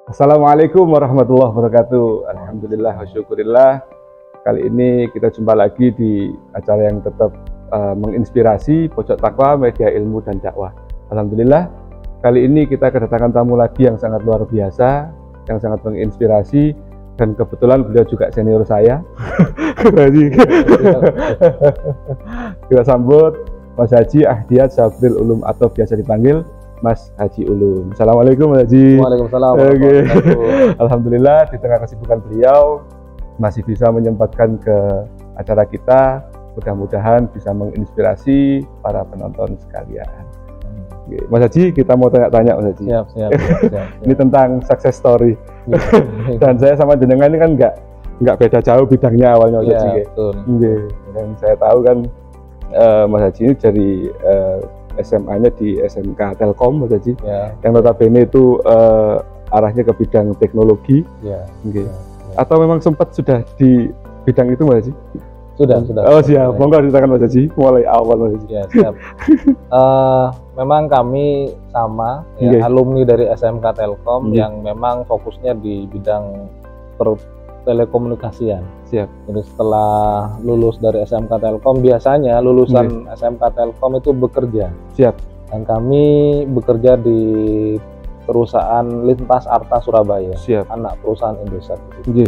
Assalamualaikum warahmatullahi wabarakatuh. Alhamdulillah wa syukurillah. Kali ini kita jumpa lagi di acara yang tetap menginspirasi, Pojok Takwa, Media Ilmu dan Dakwah. Alhamdulillah, kali ini kita kedatangan tamu lagi yang sangat luar biasa, yang sangat menginspirasi, dan kebetulan beliau juga senior saya. Kita sambut Mas Haji Ahdiyat Sabril Ulum atau biasa dipanggil Mas Haji Ulum. Assalamualaikum Mas Haji. Waalaikumsalam. Okay. Alhamdulillah di tengah kesibukan beliau masih bisa menyempatkan ke acara kita. Mudah-mudahan bisa menginspirasi para penonton sekalian. Okay. Mas Haji, kita mau tanya-tanya Mas Haji. Siap. Ini tentang success story. Dan saya sama jenengan ini kan nggak beda jauh bidangnya awalnya Mas Haji. Betul. Okay. Dan saya tahu kan Mas Haji ini dari SMA-nya di SMK Telkom Mas Haji, yang notabene itu arahnya ke bidang teknologi. Okay. Atau memang sempat sudah di bidang itu Mas Haji? Sudah. Oh siap, monggo ceritakan Mas Haji mulai awal Mas Haji. Ya, siap. Memang kami sama alumni dari SMK Telkom yang memang fokusnya di bidang telekomunikasian. Siap. Jadi setelah lulus dari SMK Telkom, biasanya lulusan SMK Telkom itu bekerja. Siap. Dan kami bekerja di perusahaan Lintas Arta Surabaya. Siap. Anak perusahaan Indosat. Jadi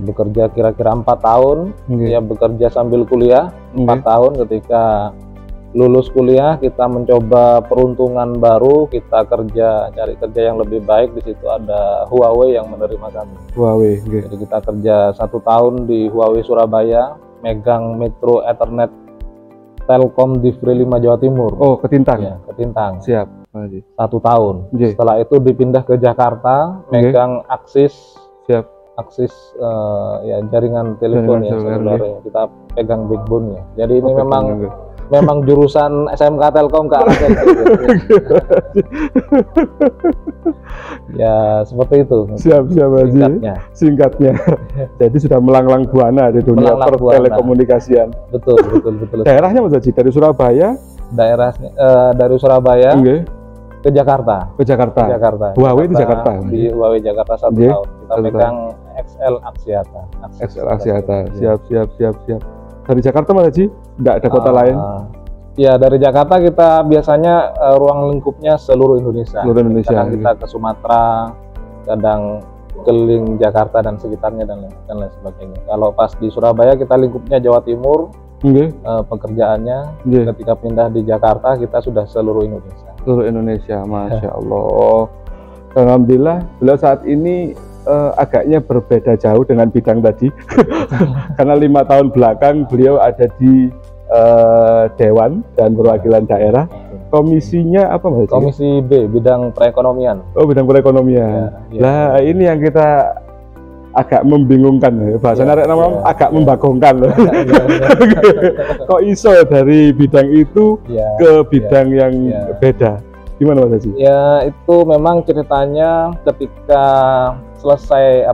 bekerja kira-kira 4 tahun. Ya bekerja sambil kuliah 4 tahun. Ketika lulus kuliah kita mencoba peruntungan baru, kita cari kerja yang lebih baik. Di situ ada Huawei yang menerima kami. Huawei. Jadi kita kerja 1 tahun di Huawei Surabaya, megang Metro Ethernet Telkom di Free 5 Jawa Timur. Oh, Ketintang. Ya, Ketintang. Siap. 1 tahun. Okay. Setelah itu dipindah ke Jakarta, megang Aksis. Siap. Aksis jaringan telepon seluler. Kita pegang backbone-nya. Jadi ini memang jurusan SMK Telkom ke arah ya seperti itu. Siap singkatnya. Jadi sudah melanglang buana di dunia telekomunikasian. Betul. Daerahnya Mas Haji dari Surabaya? Dari Surabaya ke Jakarta. Huawei di Jakarta. Di Huawei Jakarta 1 tahun. Kita pegang XL Axiata. Siap. Dari Jakarta Mas Haji? Nggak ada kota lain? Ya dari Jakarta kita biasanya ruang lingkupnya seluruh Indonesia. Kadang kita ke Sumatera, kadang keliling Jakarta dan sekitarnya dan lain sebagainya. Kalau pas di Surabaya kita lingkupnya Jawa Timur. Pekerjaannya. Ketika pindah di Jakarta kita sudah seluruh Indonesia. Seluruh Indonesia, Masya Allah. Alhamdulillah beliau saat ini agaknya berbeda jauh dengan bidang tadi. Karena 5 tahun belakang beliau ada di Dewan dan Perwakilan Daerah. Komisinya apa Mas? Komisi B, bidang perekonomian. Oh, bidang perekonomian. Lah ini yang kita agak membingungkan, bahasa agak membagongkan. Kok iso dari bidang itu ke bidang yang beda? Gimana Mas Haji? Ya itu memang ceritanya ketika selesai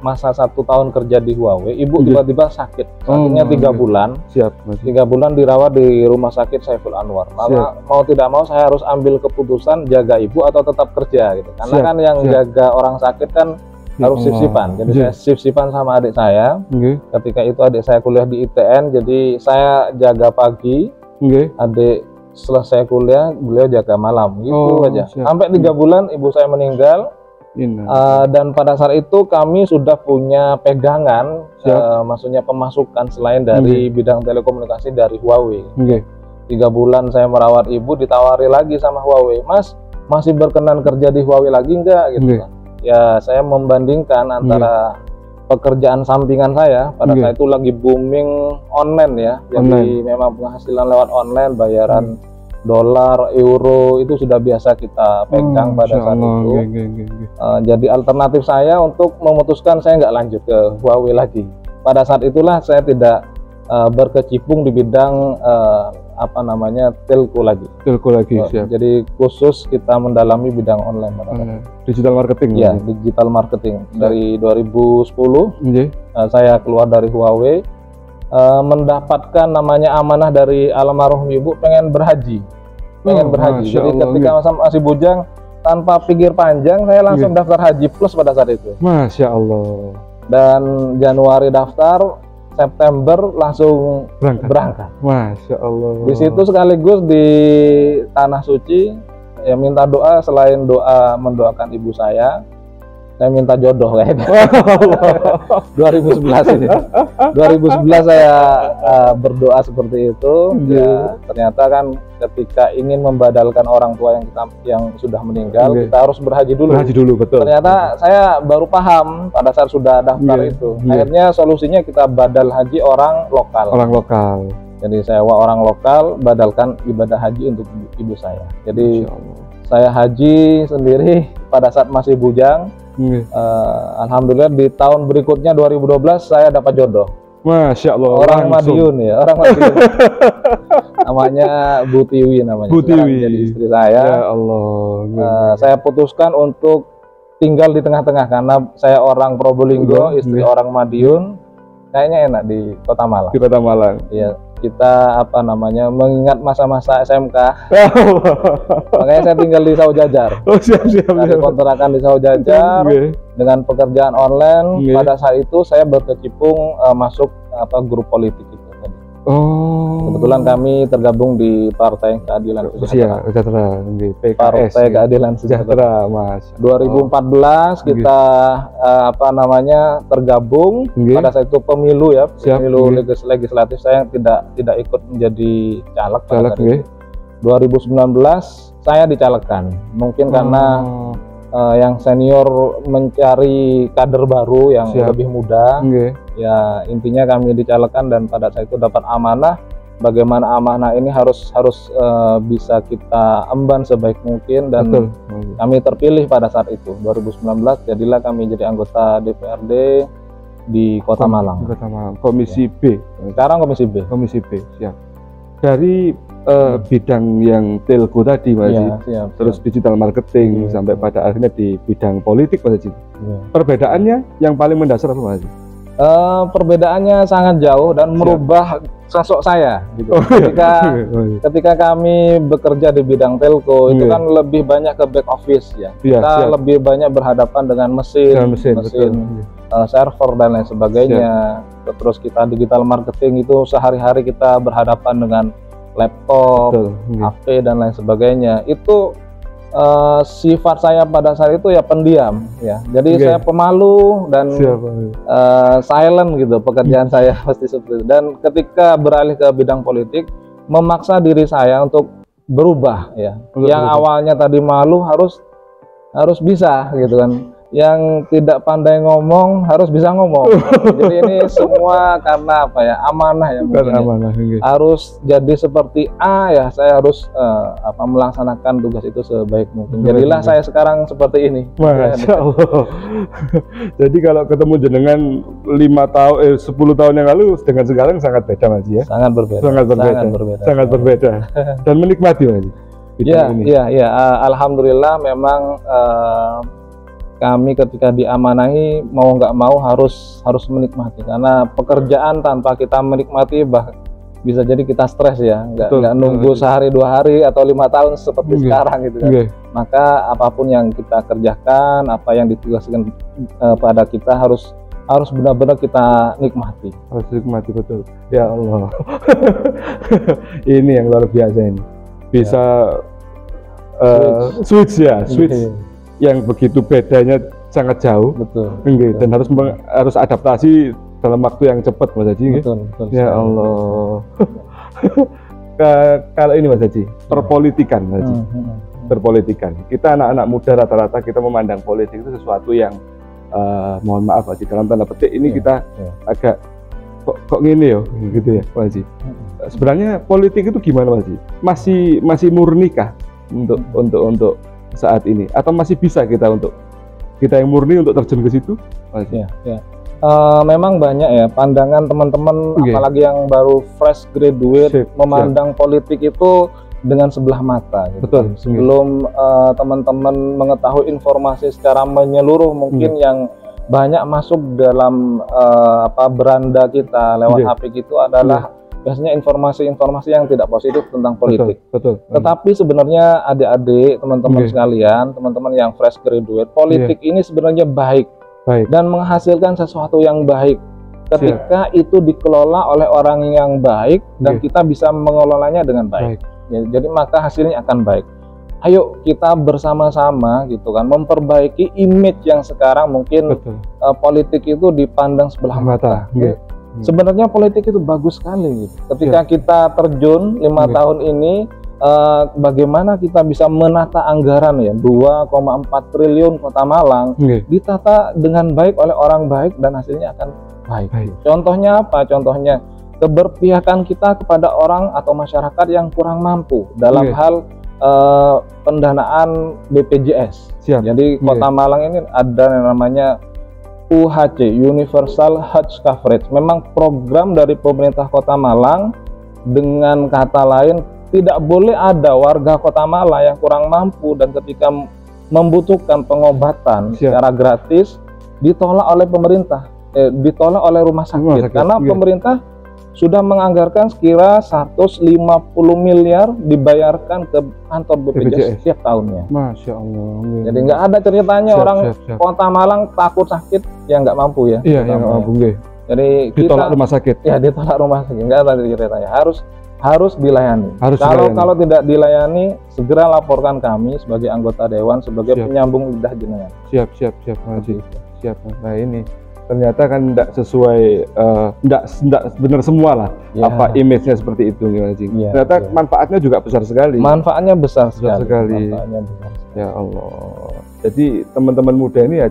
masa 1 tahun kerja di Huawei, ibu tiba-tiba sakit. Sakitnya 3 bulan. Siap. 3 bulan dirawat di rumah sakit Saiful Anwar. Maka mau tidak mau saya harus ambil keputusan jaga ibu atau tetap kerja gitu. Karena kan yang jaga orang sakit kan harus shift-shiftan. Jadi saya shift-shiftan sama adik saya. Ketika itu adik saya kuliah di ITN, jadi saya jaga pagi. Adik selesai kuliah, beliau jaga malam. Gitu aja. Sampai 3 bulan ibu saya meninggal. Dan pada saat itu kami sudah punya pegangan, maksudnya pemasukan selain dari bidang telekomunikasi dari Huawei. 3 bulan saya merawat ibu, ditawari lagi sama Huawei, Mas masih berkenan kerja di Huawei lagi enggak? Gitu. Ya saya membandingkan antara pekerjaan sampingan saya pada saat itu lagi booming online ya, jadi memang penghasilan lewat online, bayaran dolar, euro itu sudah biasa kita pegang pada saat itu. Jadi alternatif saya untuk memutuskan saya nggak lanjut ke Huawei lagi. Pada saat itulah saya tidak berkecimpung di bidang telco lagi. Siap. Jadi khusus kita mendalami bidang online. Digital marketing. Ya, digital marketing. Dari 2010 saya keluar dari Huawei, mendapatkan namanya amanah dari almarhum ibu, pengen berhaji. Jadi ketika masih bujang, tanpa pikir panjang saya langsung daftar haji plus pada saat itu. Masya Allah. Dan Januari daftar, September langsung berangkat. Masya Allah. Di situ sekaligus di tanah suci ya minta doa, selain doa mendoakan ibu saya minta jodoh kayaknya. 2011 ini. 2011 saya berdoa seperti itu. Ya, ternyata kan ketika ingin membadalkan orang tua yang sudah meninggal, kita harus berhaji dulu. Berhaji dulu, betul. Ternyata saya baru paham pada saat sudah daftar itu. Akhirnya solusinya kita badal haji orang lokal. Orang lokal. Jadi sewa orang lokal, badalkan ibadah haji untuk ibu saya. Jadi saya haji sendiri pada saat masih bujang. Alhamdulillah di tahun berikutnya 2012 saya dapat jodoh. Masya Allah. Orang Madiun ya, orang Madiun. Namanya Bu Tiwi namanya. Bu Tiwi. Jadi istri saya. Ya Allah. Saya putuskan untuk tinggal di tengah-tengah karena saya orang Probolinggo, istri orang Madiun. Kayaknya enak di Kota Malang. Di Kota Malang. Iya. Kita mengingat masa-masa SMK. Makanya saya tinggal di Saujajar. Oh, siap. Dari kontrakan di Saujajar dengan pekerjaan online. Pada saat itu saya berkecimpung masuk grup politik itu. Oh. Kebetulan kami tergabung di Partai Keadilan Sejahtera. PKS. Partai Keadilan Sejahtera, Mas. 2014 kita tergabung. Pada saat itu pemilu ya, pemilu legislatif saya tidak ikut menjadi caleg. 2019 saya dicalekkan. Mungkin karena yang senior mencari kader baru yang lebih muda. Ya intinya kami dicalekkan dan pada saat itu dapat amanah. Bagaimana amanah ini harus bisa kita emban sebaik mungkin dan kami terpilih pada saat itu 2019. Jadilah kami jadi anggota DPRD di Kota Malang. Kota Malang. Komisi B. Sekarang Komisi B. Komisi B. Siap. Dari bidang yang telco tadi Mas Haji, terus digital marketing sampai pada akhirnya di bidang politik Mas Haji. Perbedaannya yang paling mendasar apa Mas Haji? Perbedaannya sangat jauh dan merubah sosok saya gitu. Ketika kami bekerja di bidang telco itu kan lebih banyak ke back office ya. Kita lebih banyak berhadapan dengan mesin server dan lain sebagainya. Terus kita digital marketing itu sehari-hari kita berhadapan dengan laptop, HP dan lain sebagainya. Itu sifat saya pada saat itu ya pendiam ya. Jadi saya pemalu dan silent gitu pekerjaan saya pasti seperti itu. Dan ketika beralih ke bidang politik, memaksa diri saya untuk berubah ya. Yang awalnya tadi malu harus bisa gitu kan. Yang tidak pandai ngomong harus bisa ngomong. Jadi ini semua karena amanah ya mungkin. Harus jadi seperti A ya, saya harus melaksanakan tugas itu sebaik mungkin. Jadilah saya sekarang seperti ini. Masya Allah. Jadi kalau ketemu jenengan 5 tahun 10 tahun yang lalu dengan sekarang sangat beda Mas ya. Sangat berbeda. Sangat berbeda. Dan menikmati Mas. Iya. Alhamdulillah memang kami ketika diamanahi mau nggak mau harus menikmati, karena pekerjaan tanpa kita menikmati bisa jadi kita stres ya, nggak nunggu sehari 2 hari atau 5 tahun seperti sekarang gitu kan. Maka apapun yang kita kerjakan, apa yang ditugaskan pada kita harus benar-benar kita nikmati. Harus nikmati, betul. Ya Allah. Ini yang luar biasa ini. Bisa switch. Yang begitu bedanya sangat jauh, dan harus adaptasi dalam waktu yang cepat Mas Haji. Betul. Ya Allah. Kalau ini Mas Haji, perpolitikan Mas Haji. Perpolitikan. Kita anak-anak muda rata-rata kita memandang politik itu sesuatu yang mohon maaf Mas Haji, dalam tanda petik ini kita agak kok gini ya, gitu ya Mas Haji. Sebenarnya politik itu gimana Mas Haji? Masih murnikah untuk saat ini, atau masih bisa kita yang murni untuk terjun ke situ? Memang banyak ya pandangan teman-teman, apalagi yang baru fresh graduate memandang politik itu dengan sebelah mata gitu. Betul. Sebelum teman-teman mengetahui informasi secara menyeluruh mungkin yang banyak masuk dalam beranda kita lewat HP itu adalah biasanya informasi-informasi yang tidak positif tentang politik. Betul. Tetapi sebenarnya adik-adik, teman-teman sekalian, teman-teman yang fresh graduate, politik ini sebenarnya baik dan menghasilkan sesuatu yang baik ketika itu dikelola oleh orang yang baik dan kita bisa mengelolanya dengan baik. Ya, jadi maka hasilnya akan baik. Ayo kita bersama-sama gitu kan memperbaiki image yang sekarang mungkin politik itu dipandang sebelah mata. Sebenarnya politik itu bagus sekali gitu. Ketika kita terjun 5 tahun ini, bagaimana kita bisa menata anggaran ya 2,4 triliun Kota Malang ditata dengan baik oleh orang baik dan hasilnya akan baik. Contohnya apa? Contohnya keberpihakan kita kepada orang atau masyarakat yang kurang mampu dalam hal pendanaan BPJS. Jadi Kota Malang ini ada yang namanya UHC, Universal Health Coverage. Memang program dari pemerintah Kota Malang, dengan kata lain tidak boleh ada warga Kota Malang yang kurang mampu dan ketika membutuhkan pengobatan secara gratis ditolak oleh pemerintah, ditolak oleh rumah sakit. Karena pemerintah sudah menganggarkan sekira 150 miliar dibayarkan ke kantor BPJS setiap tahunnya. Masya Allah. Jadi nggak ada ceritanya orang Kota Malang takut sakit yang nggak mampu ya. Iya, yang nggak mampu. Jadi ditolak rumah sakit. Ya, ditolak rumah sakit. Nggak ada ceritanya. Harus dilayani. Kalau tidak dilayani, segera laporkan kami sebagai anggota dewan sebagai penyambung lidah jenengan. Siap. Nah ini ternyata kan tidak sesuai, tidak benar semua lah apa image-nya seperti itu ternyata manfaatnya juga besar sekali. Manfaatnya besar sekali. Ya Allah. Jadi teman-teman muda ini ya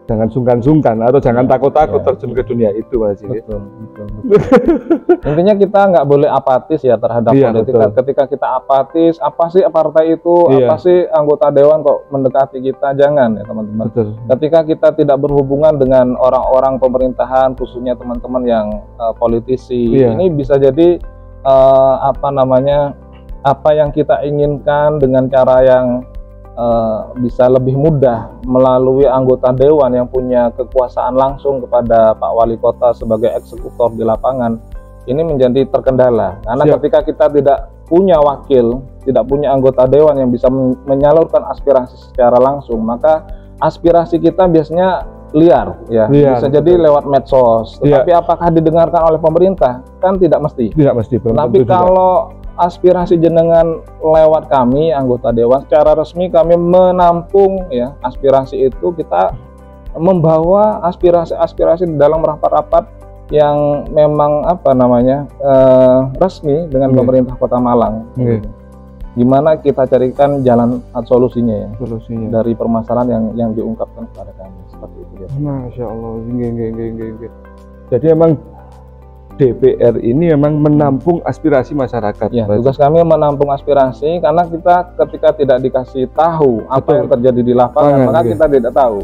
jangan sungkan-sungkan atau jangan takut-takut terjun ke dunia itu, Mas. Betul. Intinya kita nggak boleh apatis ya terhadap politik. Ketika kita apatis, apa sih partai itu, apa sih anggota dewan kok mendekati kita, jangan ya teman-teman. Ketika kita tidak berhubungan dengan orang-orang pemerintahan, khususnya teman-teman yang politisi, ini bisa jadi apa yang kita inginkan dengan cara yang bisa lebih mudah melalui anggota dewan yang punya kekuasaan langsung kepada Pak Wali Kota sebagai eksekutor di lapangan, ini menjadi terkendala. Karena ketika kita tidak punya wakil, tidak punya anggota dewan yang bisa menyalurkan aspirasi secara langsung, maka aspirasi kita biasanya liar ya, bisa jadi lewat medsos. Tetapi apakah didengarkan oleh pemerintah? Kan tidak mesti. Tapi kalau aspirasi jenengan lewat kami anggota dewan, secara resmi kami menampung ya aspirasi itu, kita membawa aspirasi di dalam rapat-rapat yang memang resmi dengan pemerintah Kota Malang. Gimana kita carikan jalan solusinya ya, dari permasalahan yang diungkapkan kepada kami, seperti itu ya. Masya Allah. Jadi emang DPR ini memang menampung aspirasi masyarakat. Ya, tugas kami menampung aspirasi, karena kita ketika tidak dikasih tahu apa yang terjadi di lapangan, maka kita tidak tahu.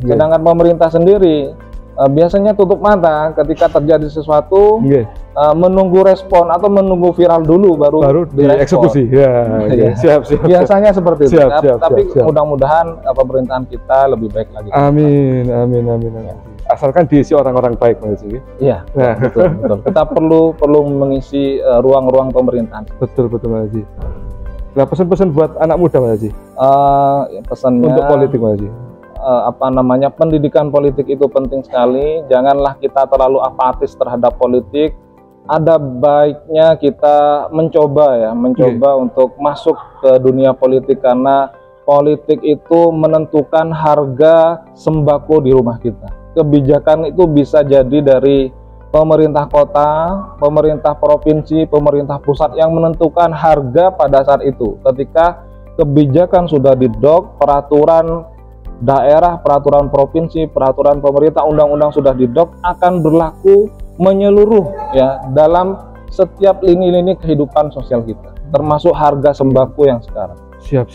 Sedangkan pemerintah sendiri biasanya tutup mata ketika terjadi sesuatu, menunggu respon atau menunggu viral dulu baru dieksekusi. Siap. Biasanya seperti itu. Tapi mudah-mudahan pemerintahan kita lebih baik lagi. Amin. Asalkan diisi orang-orang baik, Mas. Iya, betul. Kita perlu mengisi ruang-ruang pemerintahan. Betul, Mas. Nah, pesan-pesan buat anak muda, Mas. Pesannya untuk politik, Mas. Pendidikan politik itu penting sekali. Janganlah kita terlalu apatis terhadap politik. Ada baiknya kita mencoba untuk masuk ke dunia politik, karena politik itu menentukan harga sembako di rumah kita. Kebijakan itu bisa jadi dari pemerintah kota, pemerintah provinsi, pemerintah pusat yang menentukan harga pada saat itu. Ketika kebijakan sudah didok, peraturan daerah, peraturan provinsi, peraturan pemerintah, undang-undang sudah didok, akan berlaku menyeluruh ya dalam setiap lini-lini kehidupan sosial kita, termasuk harga sembako yang sekarang. Siap.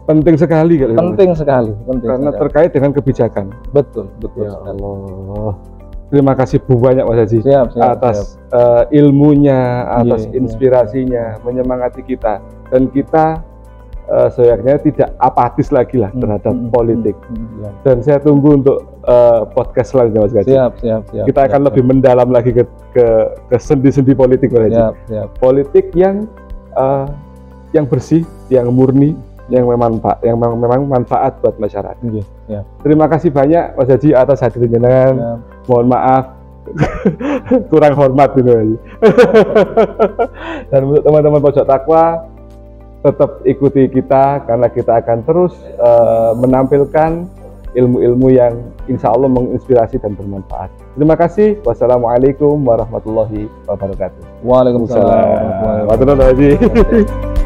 Penting sekali kali. Penting sekali. Karena terkait dengan kebijakan. Betul. Ya Allah. Terima kasih banyak, Mas Haji. Atas ilmunya, atas inspirasinya, menyemangati kita, dan kita seyogyanya tidak apatis lagi lah terhadap politik. Dan saya tunggu untuk podcast selanjutnya Mas Gaji. Siap. Kita akan lebih mendalam lagi ke sendi-sendi politik Mas Gaji. Politik yang bersih, yang murni, yang memang manfaat buat masyarakat. Terima kasih banyak Mas Haji atas hadirnya. Mohon maaf kurang hormat gitu. Dan untuk teman-teman Pojok Takwa, tetap ikuti kita karena kita akan terus menampilkan ilmu-ilmu yang insya Allah menginspirasi dan bermanfaat. Terima kasih. Wassalamualaikum warahmatullahi wabarakatuh. Waalaikumsalam warahmatullahi wabarakatuh.